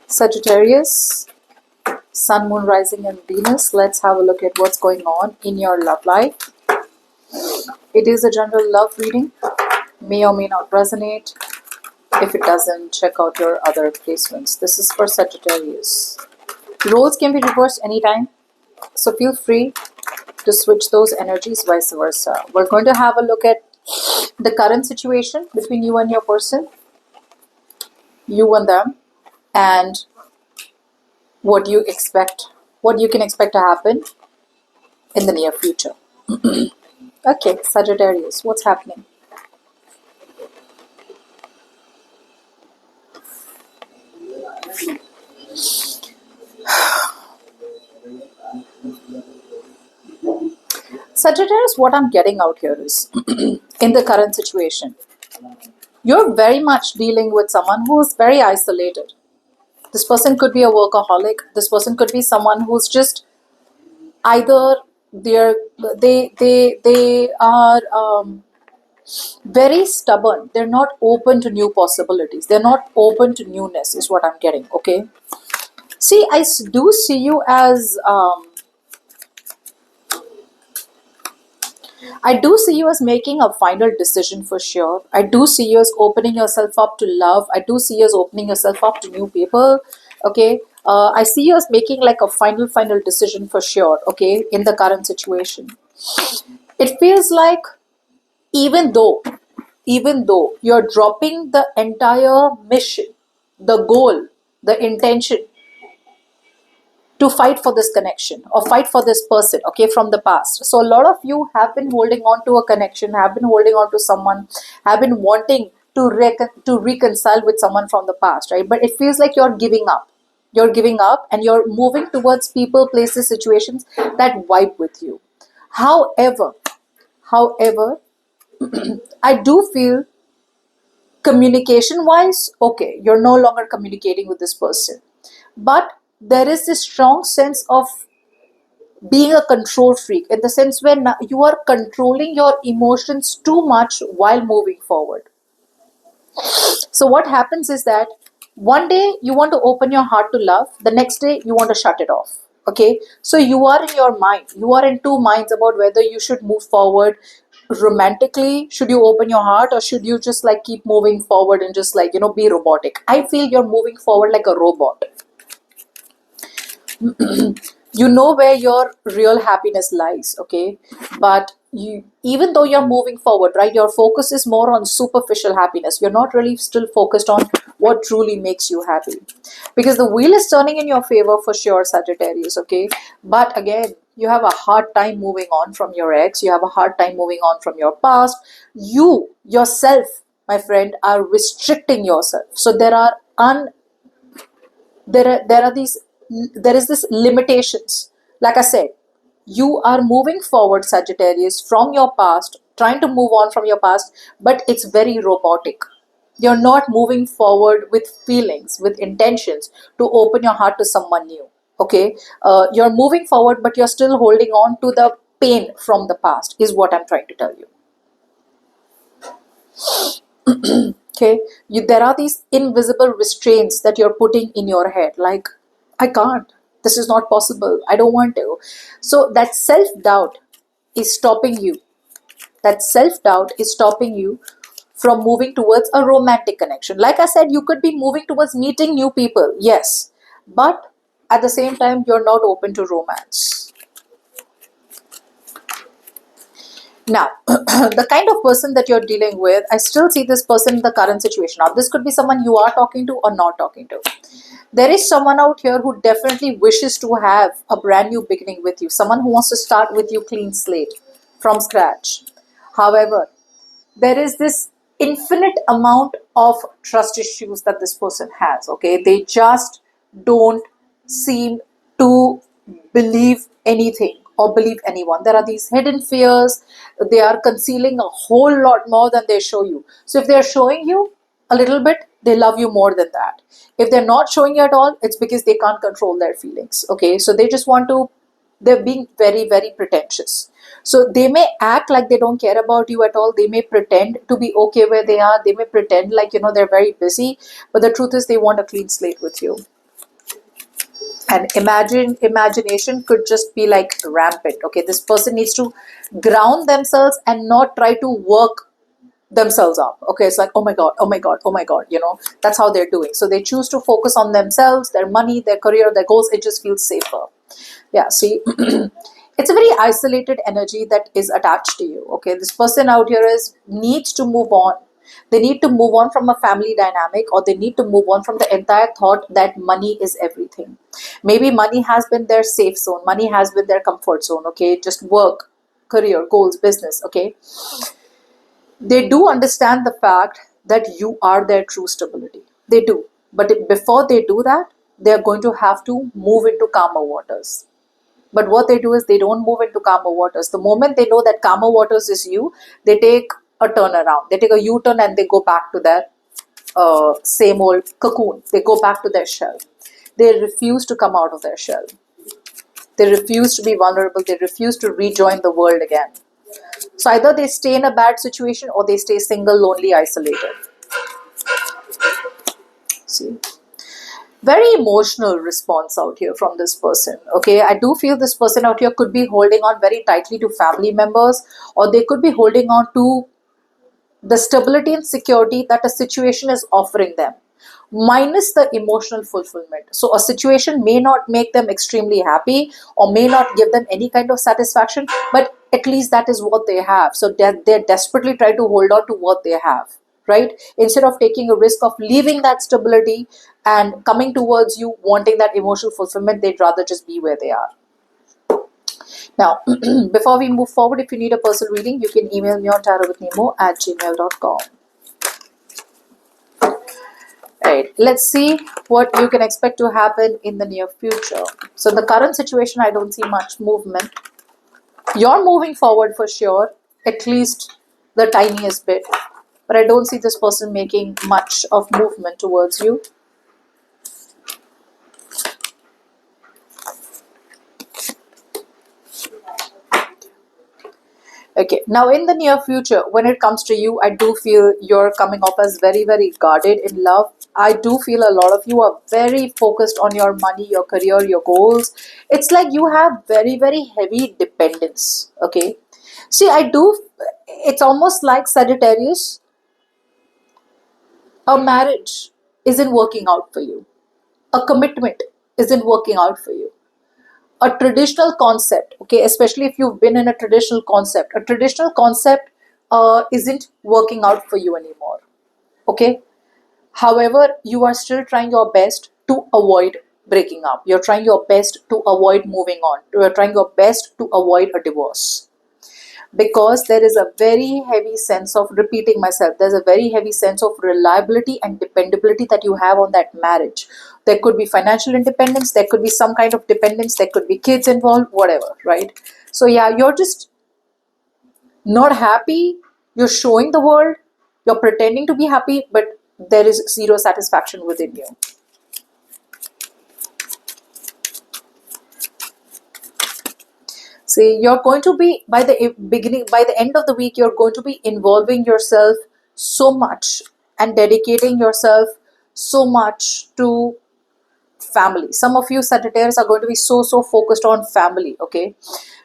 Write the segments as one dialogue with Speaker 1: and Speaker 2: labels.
Speaker 1: Sagittarius, Sun, Moon, Rising and Venus. Let's have a look at what's going on in your love life. It is a general love reading. May or may not resonate. If it doesn't, check out your other placements. This is for Sagittarius. Roles can be reversed anytime, so feel free to switch those energies, vice versa. We're going to have a look at the current situation between you and your person, you and them, and what you can expect to happen in the near future. Okay, Sagittarius, what's happening? Sagittarius, what I'm getting out here is, in the current situation, you're very much dealing with someone who is very isolated. This person could be a workaholic. This person could be someone who's just either they are very stubborn. They're not open to new possibilities. They're not open to newness is what I'm getting. Okay. See, I do see you as making a final decision for sure. I do see you as opening yourself up to love. I do see you as opening yourself up to new people. Okay. I see you as making like a final decision for sure. Okay. In the current situation, it feels like even though you're dropping the entire mission, the goal, the intention to fight for this connection or fight for this person, okay, from the past. So a lot of you have been holding on to a connection, have been holding on to someone, have been wanting to reconcile with someone from the past, right? But it feels like you're giving up. You're giving up and you're moving towards people, places, situations that vibe with you. However, I do feel communication wise, okay, you're no longer communicating with this person. But there is this strong sense of being a control freak, in the sense where you are controlling your emotions too much while moving forward. So what happens is that one day you want to open your heart to love, the next day you want to shut it off. Okay, so you are in your mind, you are in two minds about whether you should move forward romantically, should you open your heart, or should you just like keep moving forward and just like, be robotic. I feel you're moving forward like a robot. You know where your real happiness lies, okay? But even though you're moving forward, right, your focus is more on superficial happiness. You're not really still focused on what truly makes you happy, because the wheel is turning in your favor for sure, Sagittarius, okay? But again, you have a hard time moving on from your ex. You have a hard time moving on from your past. You yourself, my friend, are restricting yourself. So there is this limitations. Like I said, you are moving forward, Sagittarius, from your past, trying to move on from your past, but it's very robotic. You're not moving forward with feelings, with intentions to open your heart to someone new. Okay, you're moving forward, but you're still holding on to the pain from the past, is what I'm trying to tell you. Okay, there are these invisible restraints that you're putting in your head, like, I can't, this is not possible, I don't want to. So that self-doubt is stopping you. That self-doubt is stopping you from moving towards a romantic connection. Like I said, you could be moving towards meeting new people, yes, but at the same time, you're not open to romance. Now, the kind of person that you're dealing with, I still see this person in the current situation. Now, this could be someone you are talking to or not talking to. There is someone out here who definitely wishes to have a brand new beginning with you. Someone who wants to start with you clean slate from scratch. However, there is this infinite amount of trust issues that this person has. Okay, they just don't seem to believe anything or believe anyone. There are these hidden fears. They are concealing a whole lot more than they show you. So if they're showing you a little bit, they love you more than that. If they're not showing you at all, it's because they can't control their feelings. Okay, so they just want to, they're being very, very pretentious. So they may act like they don't care about you at all. They may pretend to be okay where they are. They may pretend like, they're very busy. But the truth is they want a clean slate with you. And imagination could just be like rampant. Okay, this person needs to ground themselves and not try to work themselves up. Okay, it's like, oh my god, oh my god, oh my god, that's how they're doing. So they choose to focus on themselves, their money, their career, their goals. It just feels safer. Yeah, see, it's a very isolated energy that is attached to you. Okay, this person out here is needs to move on. They need to move on from a family dynamic, or they need to move on from the entire thought that money is everything. Maybe money has been their safe zone, money has been their comfort zone. Okay, just work, career, goals, business. Okay, they do understand the fact that you are their true stability. They do. But before they do that, they are going to have to move into calmer waters. But what they do is they don't move into calmer waters. The moment they know that calmer waters is you, they take a turn around. They take a U-turn and they go back to their same old cocoon. They go back to their shell. They refuse to come out of their shell. They refuse to be vulnerable. They refuse to rejoin the world again. So either they stay in a bad situation or they stay single, lonely, isolated. See? Very emotional response out here from this person. Okay, I do feel this person out here could be holding on very tightly to family members, or they could be holding on to the stability and security that a situation is offering them, minus the emotional fulfillment. So a situation may not make them extremely happy or may not give them any kind of satisfaction, but at least that is what they have. So they're desperately trying to hold on to what they have, right? Instead of taking a risk of leaving that stability and coming towards you wanting that emotional fulfillment, they'd rather just be where they are. Now, before we move forward, if you need a personal reading, you can email me on tarotwithnimo@gmail.com. Right, let's see what you can expect to happen in the near future. So the current situation, I don't see much movement. You're moving forward for sure, at least the tiniest bit. But I don't see this person making much of movement towards you. Okay, now in the near future, when it comes to you, I do feel you're coming up as very, very guarded in love. I do feel a lot of you are very focused on your money, your career, your goals. It's like you have very, very heavy dependence. Okay, see, it's almost like Sagittarius, a marriage isn't working out for you, a commitment isn't working out for you. A traditional concept, okay, especially if you've been in a traditional concept isn't working out for you anymore. Okay, however, you are still trying your best to avoid breaking up. You're trying your best to avoid moving on. You're trying your best to avoid a divorce, because there is a very heavy sense of, repeating myself, there's a very heavy sense of reliability and dependability that you have on that marriage. There could be financial independence, there could be some kind of dependence, there could be kids involved, whatever, right? So yeah, you're just not happy. You're showing the world, you're pretending to be happy, but there is zero satisfaction within you. See, you're going to be, by the beginning, by the end of the week, you're going to be involving yourself so much and dedicating yourself so much to family. Some of you Sagittarius are going to be so focused on family. Okay,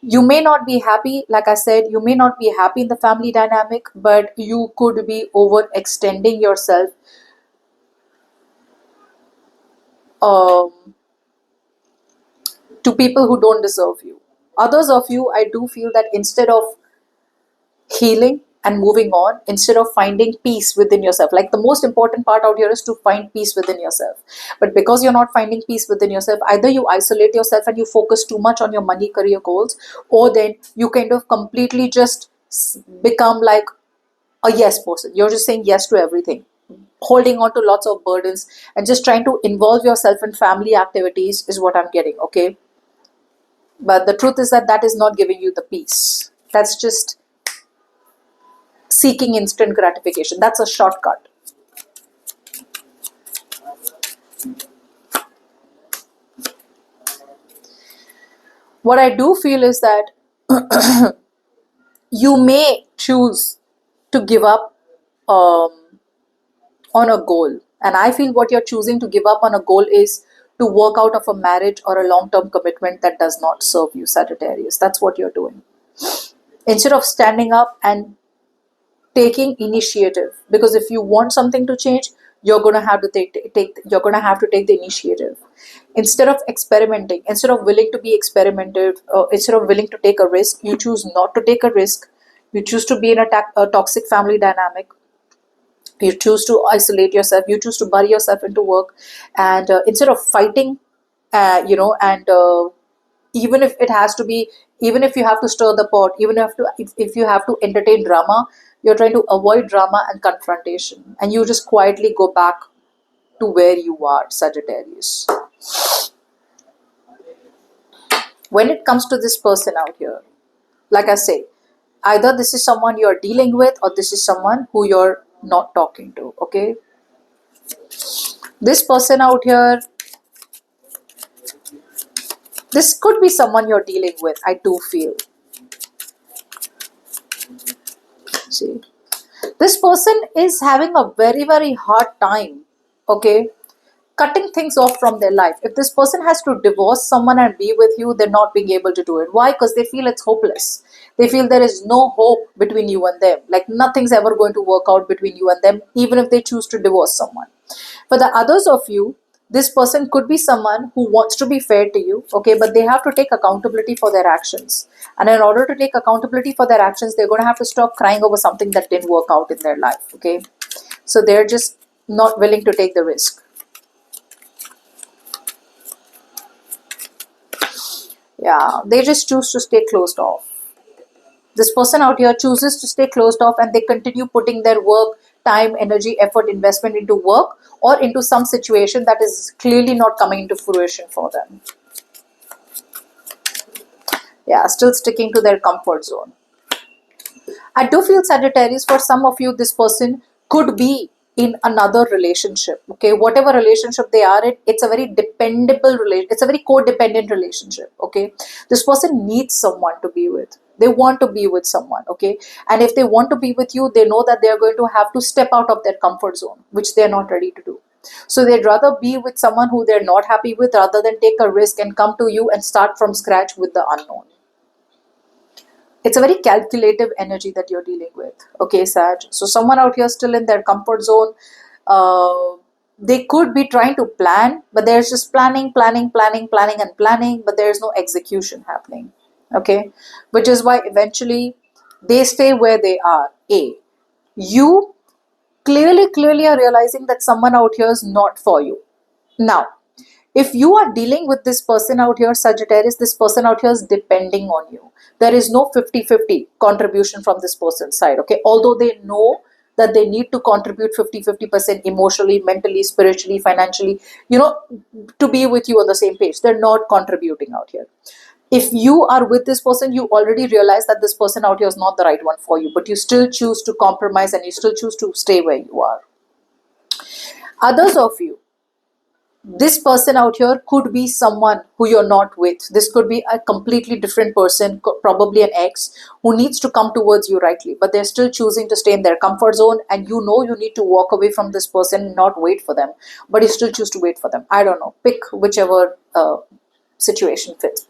Speaker 1: you may not be happy, like I said, you may not be happy in the family dynamic, but you could be overextending yourself um, to people who don't deserve you. Others of you, I do feel that instead of healing and moving on, instead of finding peace within yourself, like the most important part out here is to find peace within yourself. But because you're not finding peace within yourself, either you isolate yourself and you focus too much on your money, career goals, or then you kind of completely just become like a yes person. You're just saying yes to everything, holding on to lots of burdens, and just trying to involve yourself in family activities is what I'm getting. Okay, but the truth is that that is not giving you the peace. That's just seeking instant gratification. That's a shortcut. What I do feel is that you may choose to give up um, on a goal. And I feel what you're choosing to give up on a goal is to work out of a marriage or a long term commitment that does not serve you, Sagittarius. That's what you're doing. Instead of standing up and taking initiative, because if you want something to change, you're going to have to take the initiative. Instead of experimenting, instead of willing to be experimented, instead of willing to take a risk, you choose not to take a risk. You choose to be in a toxic family dynamic. You choose to isolate yourself. You choose to bury yourself into work. And instead of fighting, and even if it has to be, even if you have to stir the pot, even if you have to entertain drama, you're trying to avoid drama and confrontation, and you just quietly go back to where you are, Sagittarius. When it comes to this person out here, like I say, either this is someone you're dealing with or this is someone who you're not talking to. Okay, this person out here, this could be someone you're dealing with, I do feel. See, this person is having a very, very hard time, okay, cutting things off from their life. If this person has to divorce someone and be with you, they're not being able to do it. Why? Because they feel it's hopeless. They feel there is no hope between you and them. Like nothing's ever going to work out between you and them, even if they choose to divorce someone. For the others of you, this person could be someone who wants to be fair to you, okay, but they have to take accountability for their actions. And in order to take accountability for their actions, they're going to have to stop crying over something that didn't work out in their life, okay? So they're just not willing to take the risk. Yeah, they just choose to stay closed off. This person out here chooses to stay closed off and they continue putting their work, time, energy, effort, investment into work or into some situation that is clearly not coming into fruition for them. Yeah, still sticking to their comfort zone. I do feel, Sagittarius, for some of you, this person could be in another relationship. Okay, whatever relationship they are in, it's a very dependable relation. It's a very codependent relationship. Okay, this person needs someone to be with. They want to be with someone. Okay, and if they want to be with you, they know that they are going to have to step out of their comfort zone, which they are not ready to do. So they'd rather be with someone who they're not happy with rather than take a risk and come to you and start from scratch with the unknown. It's a very calculative energy that you're dealing with. Okay, Sag. So someone out here still in their comfort zone. They could be trying to plan, but there's just planning, and planning, but there's no execution happening. Okay, which is why eventually they stay where they are. A, you clearly are realizing that someone out here is not for you. Now, if you are dealing with this person out here, Sagittarius, this person out here is depending on you. There is no 50-50 contribution from this person's side. Okay, although they know that they need to contribute 50-50% emotionally, mentally, spiritually, financially, to be with you on the same page. They're not contributing out here. If you are with this person, you already realize that this person out here is not the right one for you, but you still choose to compromise and you still choose to stay where you are. Others of you, this person out here could be someone who you're not with. This could be a completely different person, probably an ex, who needs to come towards you rightly, but they're still choosing to stay in their comfort zone, and you know you need to walk away from this person, not wait for them, but you still choose to wait for them. I don't know. Pick whichever situation fits.